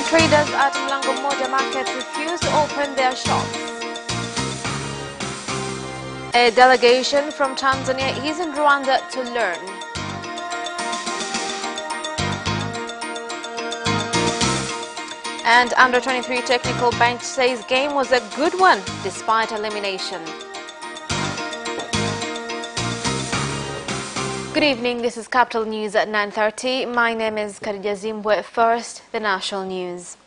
Traders at Mlango Moja Market refuse to open their shops. A delegation from Tanzania is in Rwanda to learn. And under-23 technical bench says game was a good one despite elimination. Good evening, this is Capital News at 9:30. My name is Khadija Zimbwe. First, the national news.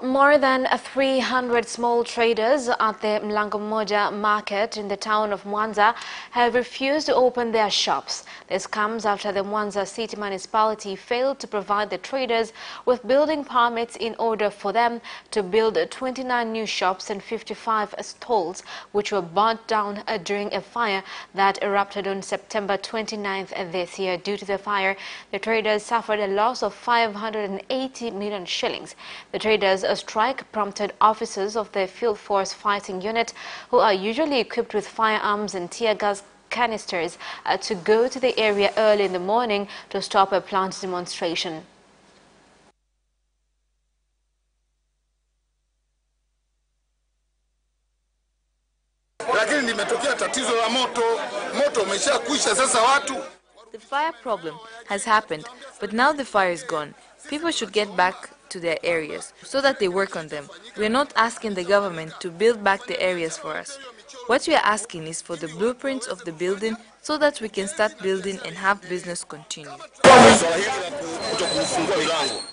More than 300 small traders at the Mlango Moja market in the town of Mwanza have refused to open their shops. This comes after the Mwanza city municipality failed to provide the traders with building permits in order for them to build 29 new shops and 55 stalls, which were burnt down during a fire that erupted on September 29th this year. Due to the fire, the traders suffered a loss of 580 million shillings. The traders strike prompted officers of the Field Force Fighting Unit, who are usually equipped with firearms and tear gas canisters, to go to the area early in the morning to stop a planned demonstration. The fire problem has happened, but now the fire is gone. People should get back to their areas so that they work on them. We are not asking the government to build back the areas for us. What we are asking is for the blueprints of the building so that we can start building and have business continue.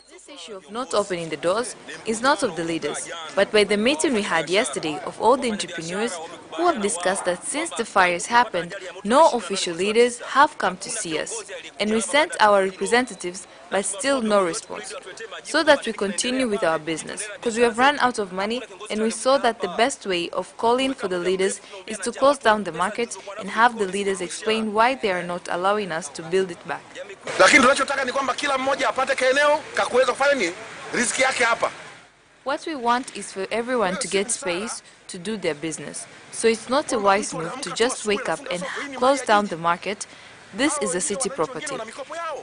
This issue of not opening the doors is not of the leaders, but by the meeting we had yesterday of all the entrepreneurs who have discussed that since the fires happened, no official leaders have come to see us. And we sent our representatives, but still no response. So that we continue with our business, because we have run out of money and we saw that the best way of calling for the leaders is to close down the market and have the leaders explain why they are not allowing us to build it back. What we want is for everyone to get space to do their business. So it's not a wise move to just wake up and close down the market. This is a city property.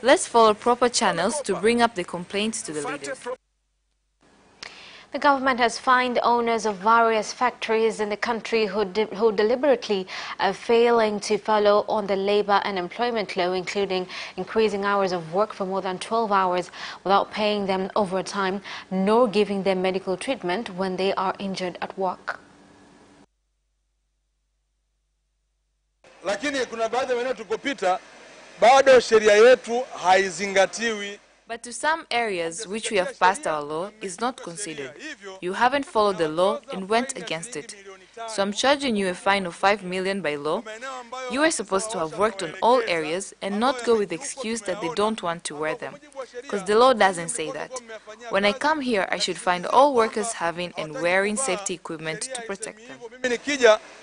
Let's follow proper channels to bring up the complaints to the leaders. The government has fined owners of various factories in the country who deliberately are failing to follow on the labor and employment law, including increasing hours of work for more than 12 hours without paying them overtime, nor giving them medical treatment when they are injured at work. Lakini kuna baadhi ya maeneo tukopita bado sheria yetu haizingatiwi. But to some areas which we have passed our law is not considered. You haven't followed the law and went against it. So I'm charging you a fine of 5 million by law. You are supposed to have worked on all areas and not go with the excuse that they don't want to wear them. Because the law doesn't say that. When I come here, I should find all workers having and wearing safety equipment to protect them.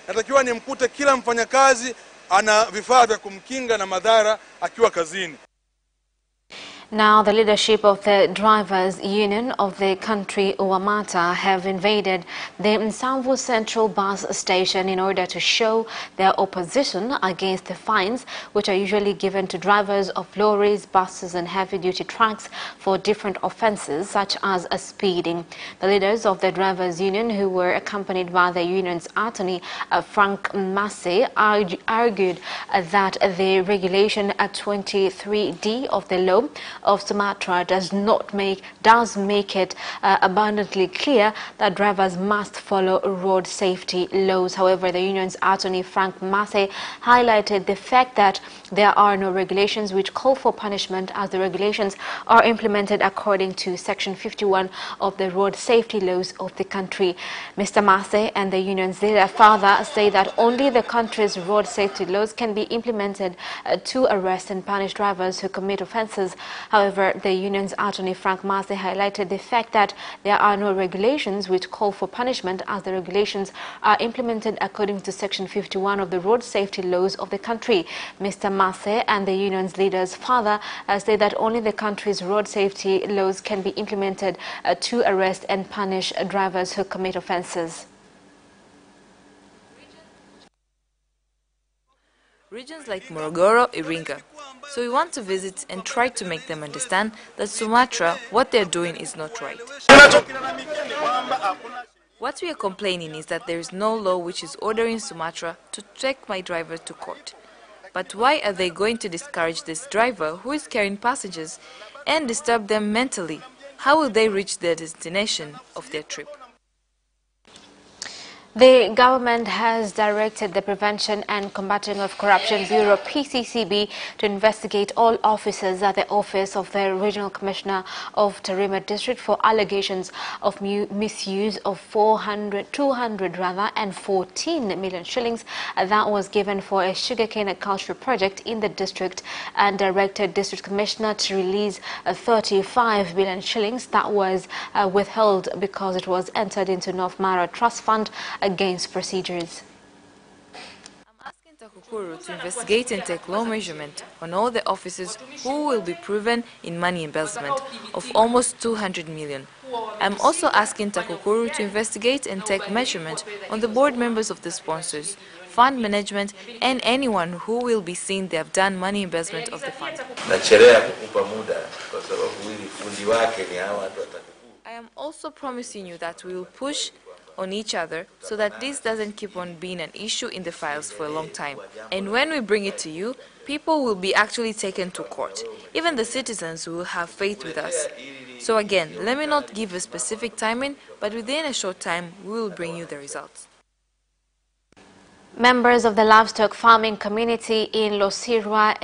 Natakiwa nimkute kila mfanyakazi ana vifaa vya kumkinga na madhara akiwa kazini. Now, the leadership of the drivers' union of the country, UWAMATA, have invaded the Msamvu Central Bus Station in order to show their opposition against the fines which are usually given to drivers of lorries, buses and heavy-duty trucks for different offences such as speeding. The leaders of the drivers' union, who were accompanied by the union's attorney, Frank Massey, argued that the regulation 23D of the law of Sumatra does make it abundantly clear that drivers must follow road safety laws. However, the union's attorney Frank Massey highlighted the fact that there are no regulations which call for punishment, as the regulations are implemented according to Section 51 of the road safety laws of the country. Mr. Massey and the union's leader further say that only the country's road safety laws can be implemented to arrest and punish drivers who commit offences. However, the union's attorney Frank Massey highlighted the fact that there are no regulations which call for punishment, as the regulations are implemented according to Section 51 of the road safety laws of the country. Mr. Massey and the union's leaders further say that only the country's road safety laws can be implemented to arrest and punish drivers who commit offences. regions like Morogoro, Iringa. So we want to visit and try to make them understand that Sumatra, what they're doing is not right. What we are complaining is that there is no law which is ordering Sumatra to take my driver to court. But why are they going to discourage this driver who is carrying passengers and disturb them mentally? How will they reach their destination of their trip? The government has directed the Prevention and Combating of Corruption Bureau (PCCB) to investigate all officers at the office of the Regional Commissioner of Tarima District for allegations of misuse of 214 million shillings that was given for a sugarcane culture project in the district, and directed District Commissioner to release 35 million shillings that was withheld because it was entered into North Mara Trust Fund against procedures. I'm asking TAKUKURU to investigate and take law measurement on all the officers who will be proven in money embezzlement of almost 200 million. I'm also asking TAKUKURU to investigate and take measurement on the board members of the sponsors, fund management, and anyone who will be seen they have done money embezzlement of the fund. I am also promising you that we will push on each other so that this doesn't keep on being an issue in the files for a long time. And when we bring it to you, people will be actually taken to court. Even the citizens will have faith with us. So again, let me not give a specific timing, but within a short time, we will bring you the results. Members of the livestock farming community in Losirwa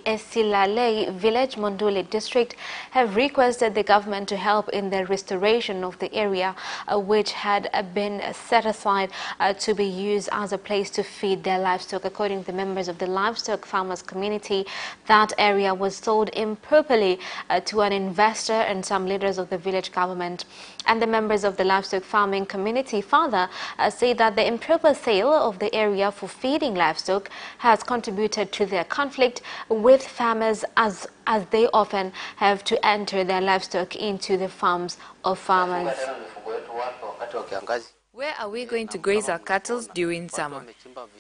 Esilalei village, Monduli district, have requested the government to help in the restoration of the area which had been set aside to be used as a place to feed their livestock. According to the members of the livestock farmers community, that area was sold improperly to an investor and some leaders of the village government. And the members of the livestock farming community further say that the improper sale of the area for feeding livestock has contributed to their conflict with farmers as they often have to enter their livestock into the farms of farmers. Where are we going to graze our cattle during summer?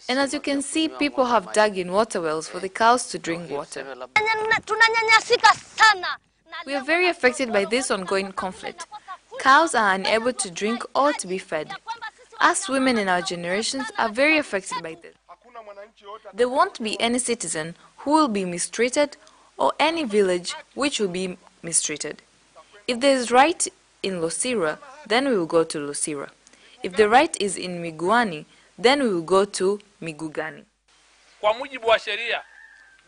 And as you can see, people have dug in water wells for the cows to drink water. We are very affected by this ongoing conflict. Cows are unable to drink or to be fed. Us women in our generations are very affected by this. There won't be any citizen who will be mistreated or any village which will be mistreated. If there is right in Losira, then we will go to Losira. If the right is in Miguani, then we will go to Migugani.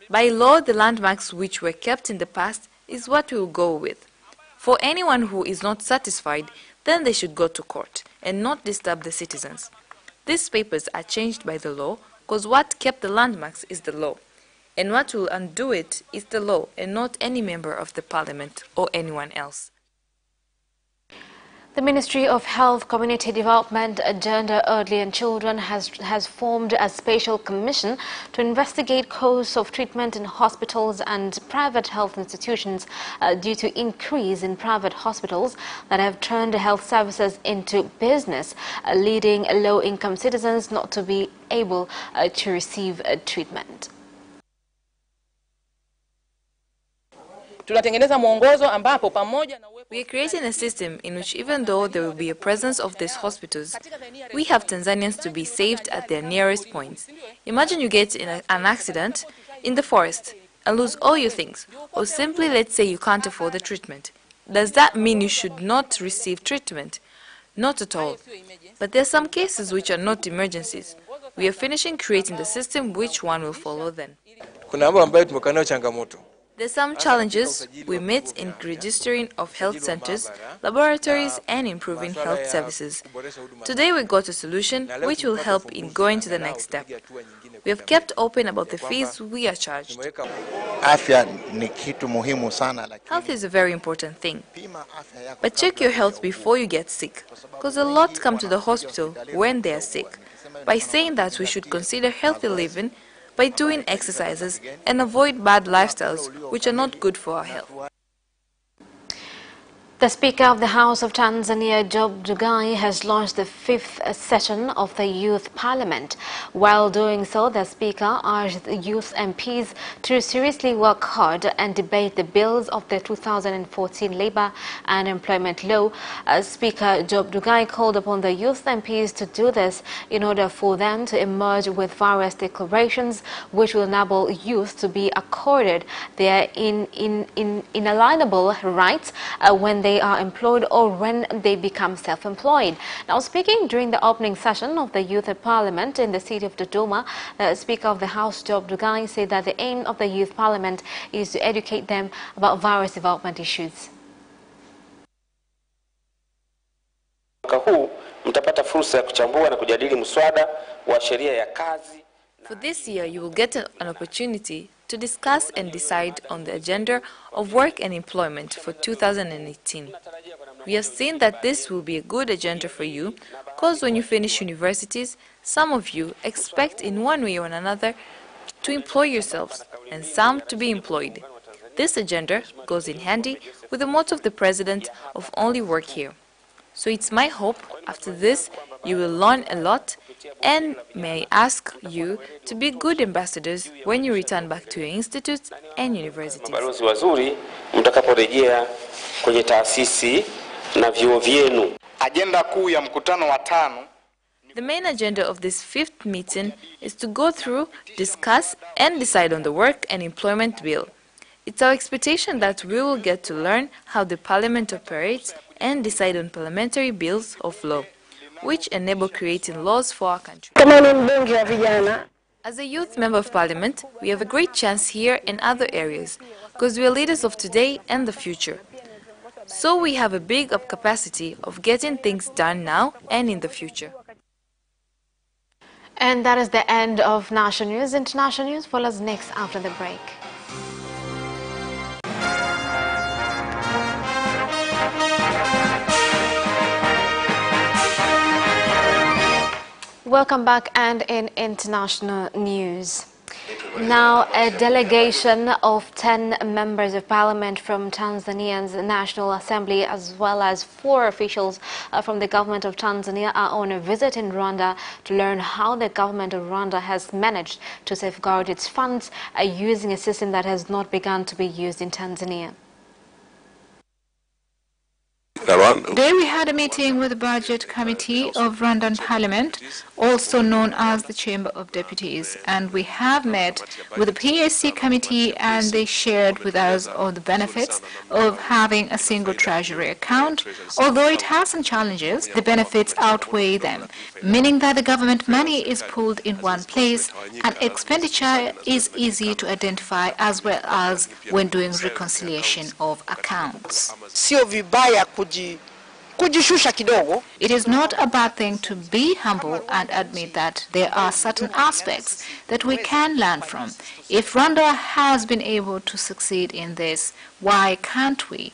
By law, the landmarks which were kept in the past is what we will go with. For anyone who is not satisfied, then they should go to court and not disturb the citizens. These papers are changed by the law because what kept the landmarks is the law. And what will undo it is the law and not any member of the parliament or anyone else. The Ministry of Health, Community Development, Gender, Elderly and Children has formed a special commission to investigate costs of treatment in hospitals and private health institutions due to increase in private hospitals that have turned health services into business, leading low-income citizens not to be able to receive treatment. We are creating a system in which, even though there will be a presence of these hospitals, we have Tanzanians to be saved at their nearest points. Imagine you get in an accident in the forest and lose all your things, or simply let's say you can't afford the treatment. Does that mean you should not receive treatment? Not at all. But there are some cases which are not emergencies. We are finishing creating the system, which one will follow then. There are some challenges we meet in registering of health centers, laboratories, and improving health services. Today we got a solution which will help in going to the next step. We have kept open about the fees we are charged. Health is a very important thing. But check your health before you get sick, because a lot come to the hospital when they are sick. By saying that we should consider healthy living, by doing exercises and avoid bad lifestyles which are not good for our health. The Speaker of the House of Tanzania, Job Ndugai, has launched the 5th session of the Youth Parliament. While doing so, the Speaker urged the youth MPs to seriously work hard and debate the bills of the 2014 Labour and Employment Law. Speaker Job Ndugai called upon the youth MPs to do this in order for them to emerge with various declarations which will enable youth to be accorded their inalienable rights when they are employed or when they become self-employed. Now, speaking during the opening session of the Youth Parliament in the city of Dodoma, the Speaker of the House, Job Ndugai, said that the aim of the Youth Parliament is to educate them about various development issues. For this year, you will get an opportunity to discuss and decide on the agenda of work and employment for 2018. We have seen that this will be a good agenda for you because when you finish universities, some of you expect in one way or another to employ yourselves and some to be employed. This agenda goes in handy with the motto of the President of Only Work Here. So it's my hope after this you will learn a lot, and may I ask you to be good ambassadors when you return back to your institutes and universities. The main agenda of this 5th meeting is to go through, discuss and decide on the work and employment bill. It's our expectation that we will get to learn how the Parliament operates and decide on parliamentary bills of law, which enable creating laws for our country. As a youth member of Parliament, we have a great chance here and other areas, because we are leaders of today and the future. So we have a big capacity of getting things done now and in the future. And that is the end of national news. International news follows next after the break. Welcome back, and in international news. Now, a delegation of 10 members of parliament from Tanzania's National Assembly, as well as 4 officials from the government of Tanzania, are on a visit in Rwanda to learn how the government of Rwanda has managed to safeguard its funds using a system that has not begun to be used in Tanzania. Today we had a meeting with the Budget Committee of Rwandan Parliament, also known as the Chamber of Deputies, and we have met with the PAC Committee, and they shared with us all the benefits of having a single treasury account. Although it has some challenges, the benefits outweigh them, meaning that the government money is pooled in one place and expenditure is easy to identify, as well as when doing reconciliation of accounts. It is not a bad thing to be humble and admit that there are certain aspects that we can learn from. If Rwanda has been able to succeed in this, why can't we?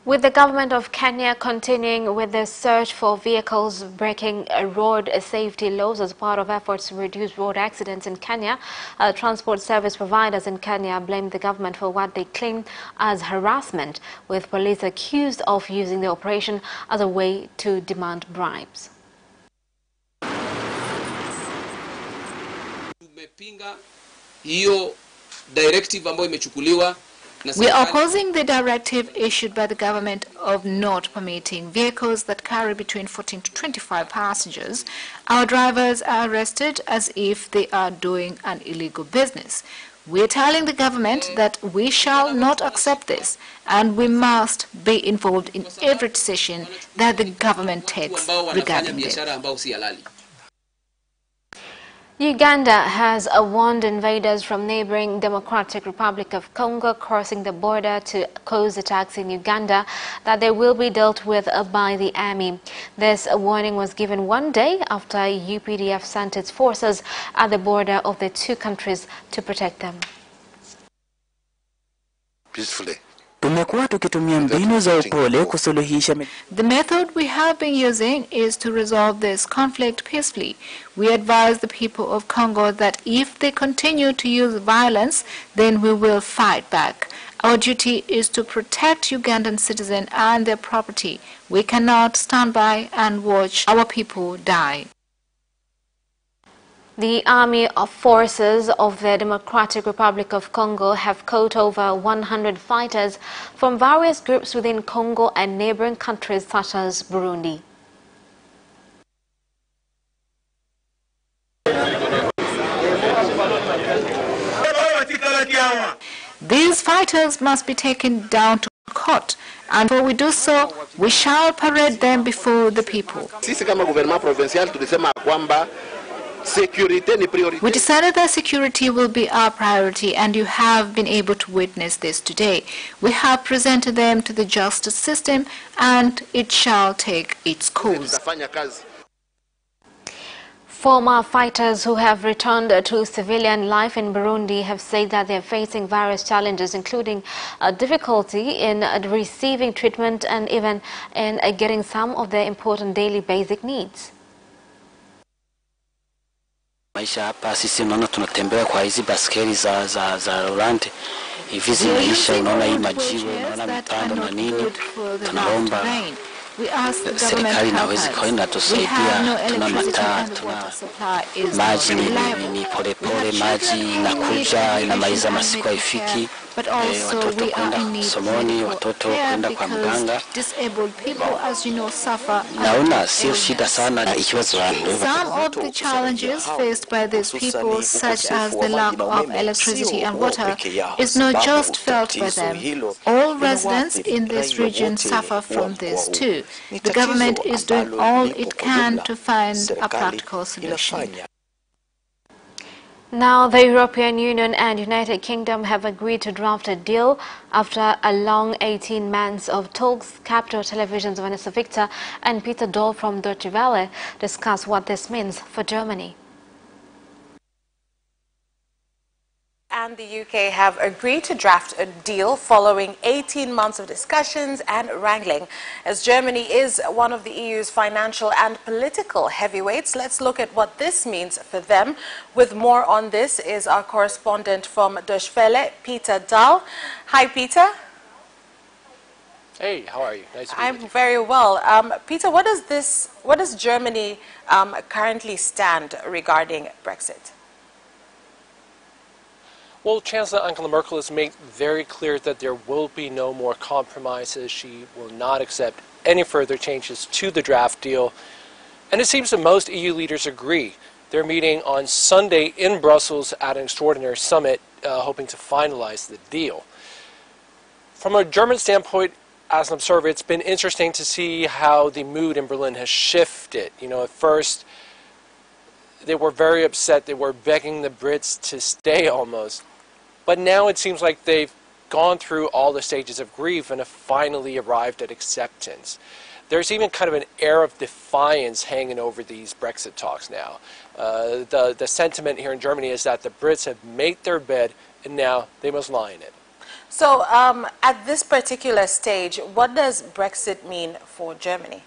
With the government of Kenya continuing with the search for vehicles breaking road safety laws as part of efforts to reduce road accidents in Kenya, transport service providers in Kenya blamed the government for what they claim as harassment, with police accused of using the operation as a way to demand bribes. We are opposing the directive issued by the government of not permitting vehicles that carry between 14 to 25 passengers. Our drivers are arrested as if they are doing an illegal business. We are telling the government that we shall not accept this, and we must be involved in every decision that the government takes regarding this. Uganda has warned invaders from neighboring Democratic Republic of Congo crossing the border to cause attacks in Uganda that they will be dealt with by the army. This warning was given one day after UPDF sent its forces at the border of the two countries to protect them. Peacefully. Tumekuwa tukitumia mbinu za upole kusuluhisha. The method we have been using is to resolve this conflict peacefully. We advise the people of Congo that if they continue to use violence, then we will fight back. Our duty is to protect Ugandan citizens and their property. We cannot stand by and watch our people die. The army forces of the Democratic Republic of Congo have caught over 100 fighters from various groups within Congo and neighboring countries such as Burundi. These fighters must be taken down to court, and before we do so, we shall parade them before the people. We decided that security will be our priority, and you have been able to witness this today. We have presented them to the justice system, and it shall take its course. Former fighters who have returned to civilian life in Burundi have said that they are facing various challenges, including difficulty in receiving treatment and even in getting some of their important daily basic needs. Maisha hapa sisi unaona tunatembea kwa hizi baskeli za Rolante hivi zinaisha, unaona hii majiwe, unaona mitando na nini. Tunaomba serikali inaweza kwenda tusaidia. Tuna mataa, tuna maji ni polepole, maji inakuja inamaliza masiku haifiki. Watoto kwenda somoni, watoto kwenda kwa mganga. Naona sio shida sana ikiwazo. Some of the challenges faced by these people, such as the lack of electricity and water, is not just felt by them. All residents in this region suffer from this too. The government is doing all it can to find a practical solution. Now, the European Union and United Kingdom have agreed to draft a deal after a long 18 months of talks. Capital Television's Vanessa Victor and Peter Dahl from Deutsche Welle discuss what this means for Germany. And the UK have agreed to draft a deal following 18 months of discussions and wrangling. As Germany is one of the EU's financial and political heavyweights, let's look at what this means for them. With more on this is our correspondent from Deutsche Welle, Peter Dahl. Hi, Peter. Hey, how are you? Nice to meet you. I'm very well. Peter, what does Germany currently stand regarding Brexit? Well, Chancellor Angela Merkel has made very clear that there will be no more compromises. She will not accept any further changes to the draft deal. And it seems that most EU leaders agree. They're meeting on Sunday in Brussels at an extraordinary summit, hoping to finalize the deal. From a German standpoint, as an observer, it's been interesting to see how the mood in Berlin has shifted. You know, at first, they were very upset. They were begging the Brits to stay almost. But now it seems like they've gone through all the stages of grief and have finally arrived at acceptance. There's even kind of an air of defiance hanging over these Brexit talks now. The sentiment here in Germany is that the Brits have made their bed and now they must lie in it. So at this particular stage, what does Brexit mean for Germany?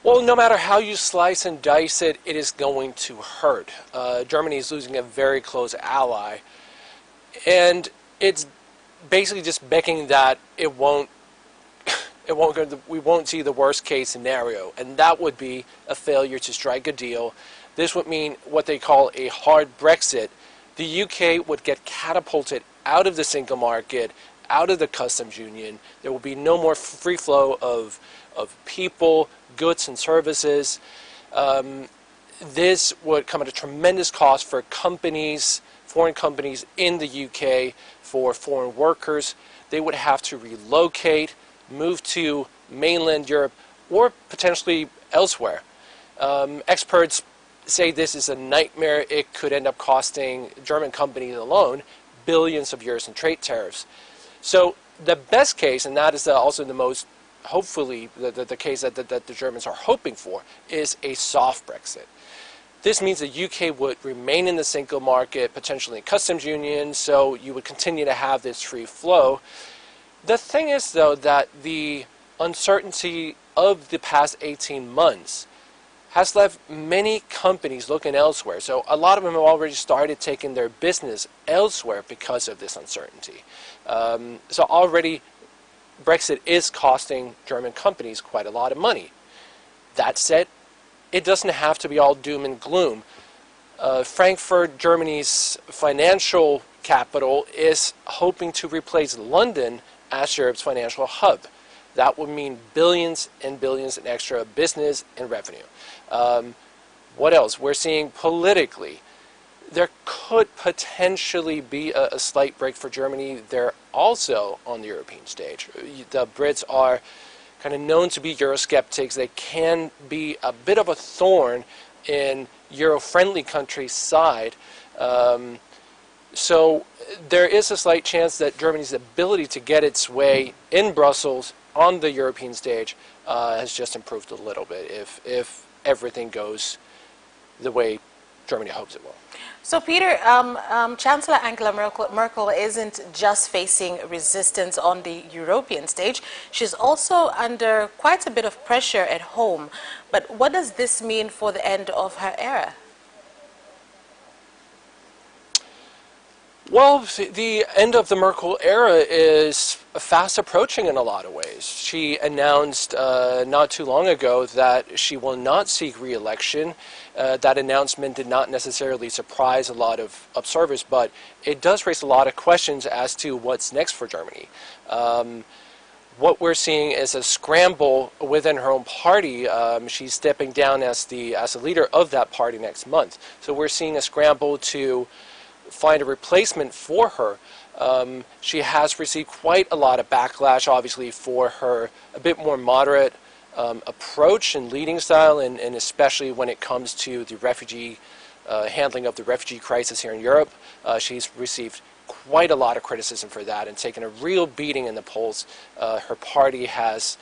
Well, no matter how you slice and dice it, it is going to hurt. Germany is losing a very close ally, and it's basically just begging that we won't see the worst case scenario, and that would be a failure to strike a deal. This would mean what they call a hard Brexit. The UK would get catapulted out of the single market, out of the customs union. There will be no more free flow of people, goods and services. This would come at a tremendous cost for companies, foreign companies in the UK, for foreign workers. They would have to relocate, move to mainland Europe, or potentially elsewhere. Experts say this is a nightmare. It could end up costing German companies alone billions of euros in trade tariffs. So the best case, and that is also the most, hopefully, the case that the Germans are hoping for, is a soft Brexit. This means the UK would remain in the single market, potentially in customs union, so you would continue to have this free flow. The thing is, though, that the uncertainty of the past 18 months has left many companies looking elsewhere. So a lot of them have already started taking their business elsewhere because of this uncertainty. So already Brexit is costing German companies quite a lot of money. That said, it doesn't have to be all doom and gloom. Frankfurt, Germany's financial capital, is hoping to replace London as Europe's financial hub. That would mean billions and billions in extra business and revenue. What else? We're seeing politically, there could potentially be a slight break for Germany. They're also on the European stage. The Brits are kind of known to be Eurosceptics. They can be a bit of a thorn in Euro-friendly countries' side. So there is a slight chance that Germany's ability to get its way in Brussels on the European stage has just improved a little bit if everything goes the way Germany hopes it will. So, Peter, Chancellor Angela Merkel isn't just facing resistance on the European stage. She's also under quite a bit of pressure at home. But what does this mean for the end of her era? Well, the end of the Merkel era is fast approaching in a lot of ways. She announced not too long ago that she will not seek re-election. That announcement did not necessarily surprise a lot of observers, but it does raise a lot of questions as to what's next for Germany. What we're seeing is a scramble within her own party. She's stepping down as the leader of that party next month. So we're seeing a scramble to find a replacement for her. She has received quite a lot of backlash, obviously, for her a bit more moderate approach and leading style, and especially when it comes to the refugee handling of the refugee crisis here in Europe. She's received quite a lot of criticism for that and taken a real beating in the polls. Her party has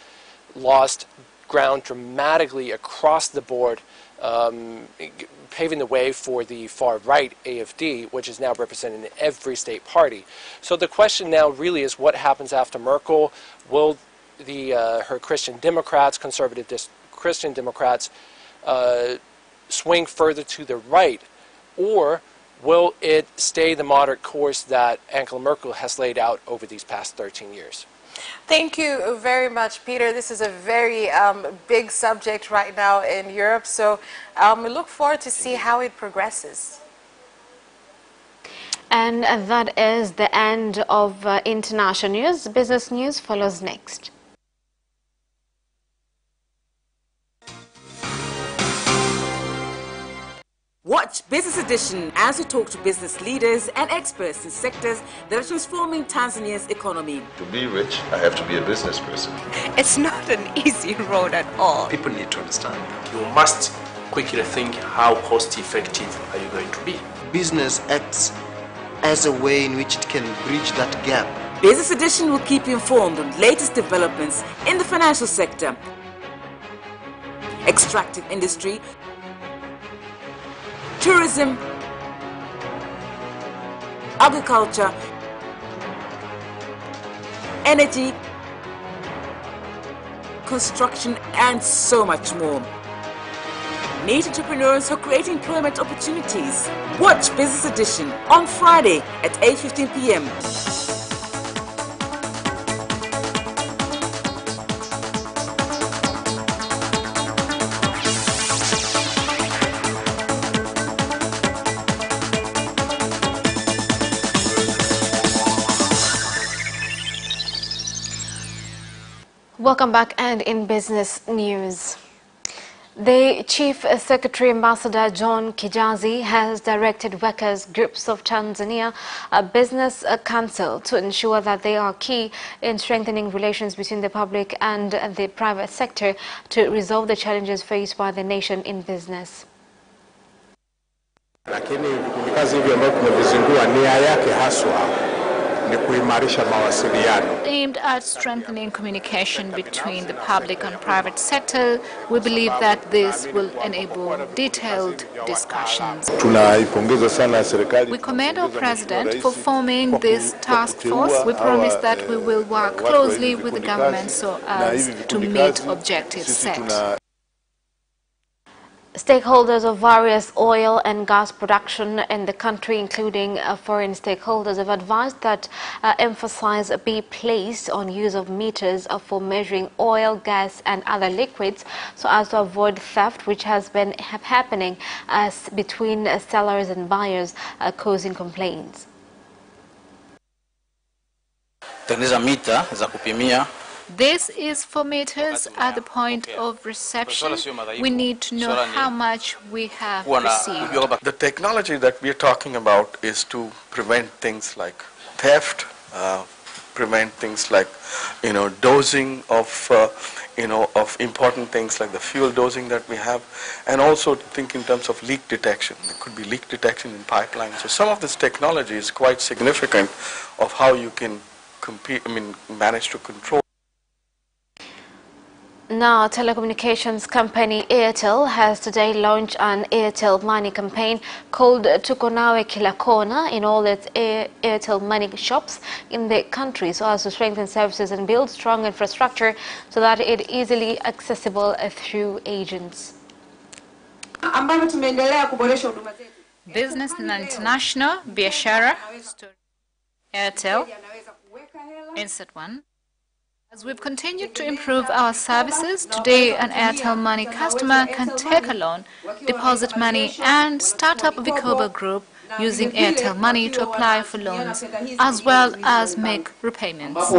lost ground dramatically across the board, paving the way for the far-right AfD, which is now represented in every state party. So the question now really is what happens after Merkel. Will her Christian Democrats, conservative Christian Democrats, swing further to the right, or will it stay the moderate course that Angela Merkel has laid out over these past 13 years? Thank you very much, Peter. This is a very big subject right now in Europe, so we look forward to see how it progresses. And that is the end of international news. Business news follows next. Watch Business Edition as we talk to business leaders and experts in sectors that are transforming Tanzania's economy. To be rich, I have to be a business person. It's not an easy road at all. People need to understand. You must quickly think how cost effective are you going to be. Business acts as a way in which it can bridge that gap. Business Edition will keep you informed on latest developments in the financial sector, extractive industry, tourism, agriculture, energy, construction, and so much more. Meet entrepreneurs who create employment opportunities. Watch Business Edition on Friday at 8:15 p.m. Welcome back, and in business news. The Chief Secretary Ambassador John Kijazi has directed workers groups of Tanzania Business Council to ensure that they are key in strengthening relations between the public and the private sector to resolve the challenges faced by the nation in business. Lakini vikazi hivi ambavyo tumevizindua nia yake haswa aimed at strengthening communication between the public and private sector. We believe that this will enable detailed discussions. We commend our President for forming this task force. We promise that we will work closely with the government so as to meet objectives set. Stakeholders of various oil and gas production in the country, including foreign stakeholders, have advised that emphasis be placed on use of meters for measuring oil, gas and other liquids so as to avoid theft, which has been happening between sellers and buyers, causing complaints. Tengeneza mita za kupimia. This is for meters at the point of reception. We need to know how much we have received. The technology that we are talking about is to prevent things like theft, prevent things like, dosing of, of important things like the fuel dosing that we have, and also think in terms of leak detection. There could be leak detection in pipelines. So some of this technology is quite significant of how you can manage to control. Now, telecommunications company Airtel has today launched an Airtel Money campaign called Tuko Nawe Kila Kona in all its Airtel Money shops in the country, so as to strengthen services and build strong infrastructure so that it is easily accessible through agents. Business and international, biashara, Airtel, insert one. As we've continued to improve our services, today an Airtel Money customer can take a loan, deposit money and start up a Vikoba group using Airtel Money to apply for loans as well as make repayments.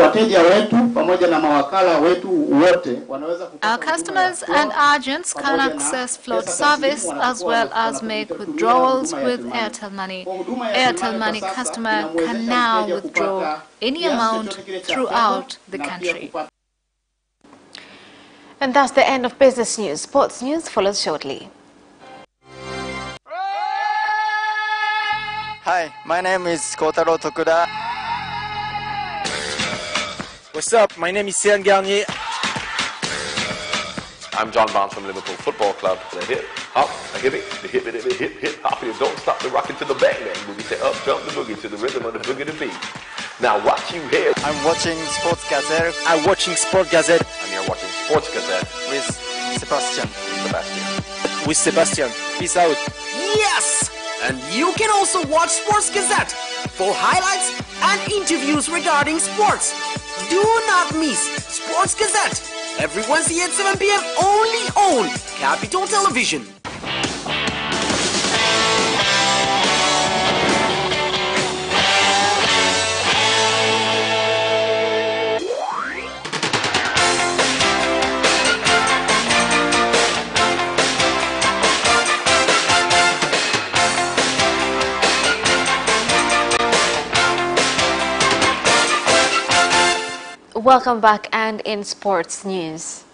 Our customers and agents can access float service as well as make withdrawals with Airtel Money. Airtel Money customer can now withdraw any amount throughout the country. And that's the end of business news. Sports news follows shortly. Hi, my name is Kotaro Tokuda. What's up? My name is Sean Garnier. I'm John Barnes from Liverpool Football Club. The hip, hop, a hip, the hip, hip, hop. You don't stop the rockin' to the bang bang boogie. Say up, jump the boogie to the rhythm of the boogie to beat. Now what you hear? I'm watching Sports Gazette. I'm watching Sport Gazette. And you're watching Sports Gazette with Sebastian. With Sebastian. Peace out. Yes! And you can also watch Sports Gazette for highlights and interviews regarding sports. Do not miss Sports Gazette every Wednesday at 7 p.m. only on Capital Television. Welcome back, and in sports news.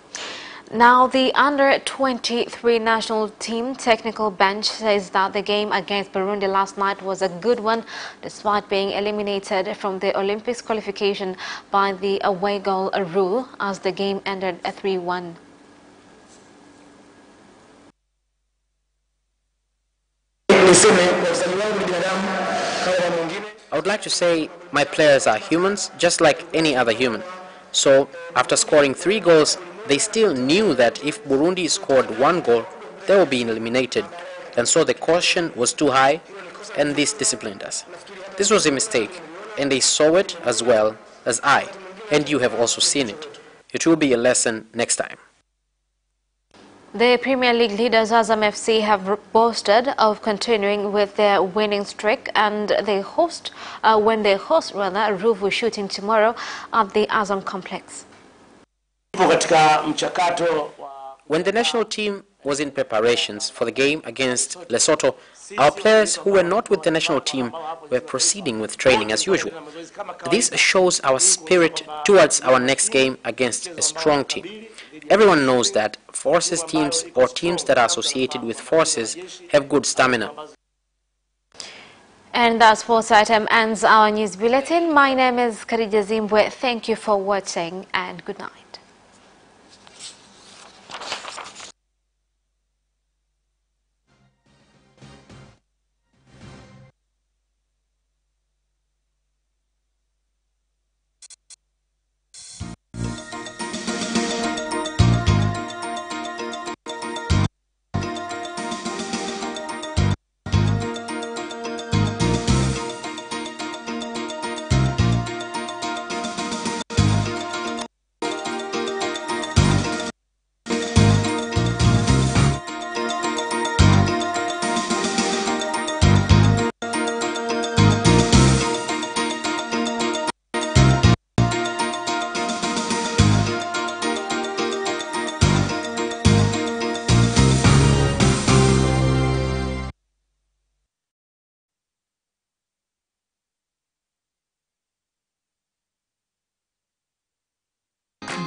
Now, the under-23 national team technical bench says that the game against Burundi last night was a good one, despite being eliminated from the Olympics qualification by the away goal rule as the game ended 3-1. I would like to say my players are humans, just like any other human. So, after scoring 3 goals, they still knew that if Burundi scored 1 goal, they would be eliminated. And so the caution was too high, and this disciplined us. This was a mistake, and they saw it as well as I, and you have also seen it. It will be a lesson next time. The Premier League leaders Azam FC have boasted of continuing with their winning streak, and they host Ruvu Shooting tomorrow at the Azam complex. When the national team was in preparations for the game against Lesotho, our players who were not with the national team were proceeding with training as usual. This shows our spirit towards our next game against a strong team. Everyone knows that forces teams or teams that are associated with forces have good stamina. And that sports item ends our news bulletin. My name is Khadija Zimbwe. Thank you for watching, and good night.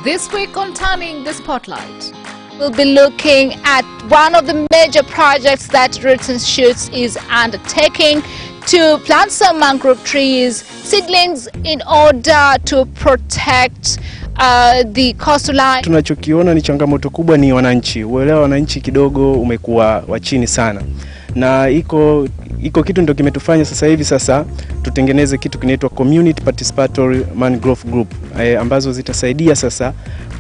This week on Turning the Spotlight, we'll be looking at one of the major projects that Roots and Shoots is undertaking to plant some mangrove trees, seedlings, in order to protect the coastal line. Tunachokiona ni changamoto kubwa ni wananchi. Uelewa wananchi kidogo umekuwa wa chini sana. Na iko kitu ndio kimetufanya sasa tutengeneze kitu kinaitwa Community Participatory Mangrove Group, ambazo zitasaidia sasa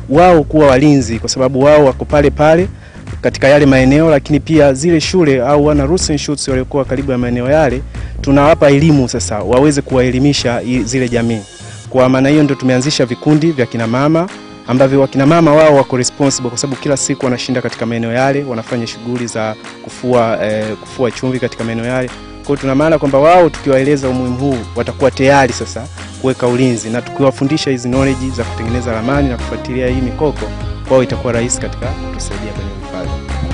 wao kuwa walinzi, kwa sababu wao wako pale katika yale maeneo, lakini pia zile shule au wana Roots and Shoots waliokuwa karibu ya maeneo yale tunawapa elimu sasa waweze kuwaelimisha zile jamii. Kwa maana hiyo ndio tumeanzisha vikundi vya kina mama, ambavyo wakina mama wao wako responsible, kwa sababu kila siku wanashinda katika maeneo yale, wanafanya shughuli za kufua chumvi katika maeneo yale. Kwa hiyo tuna maana kwamba wao tukiwaeleza umuhimu huu watakuwa tayari sasa kuweka ulinzi, na tukiwafundisha hizi knowledge za kutengeneza ramani na kufuatilia hii mikoko, kwao itakuwa rahisi katika kutusaidia kwenye uhifadhi.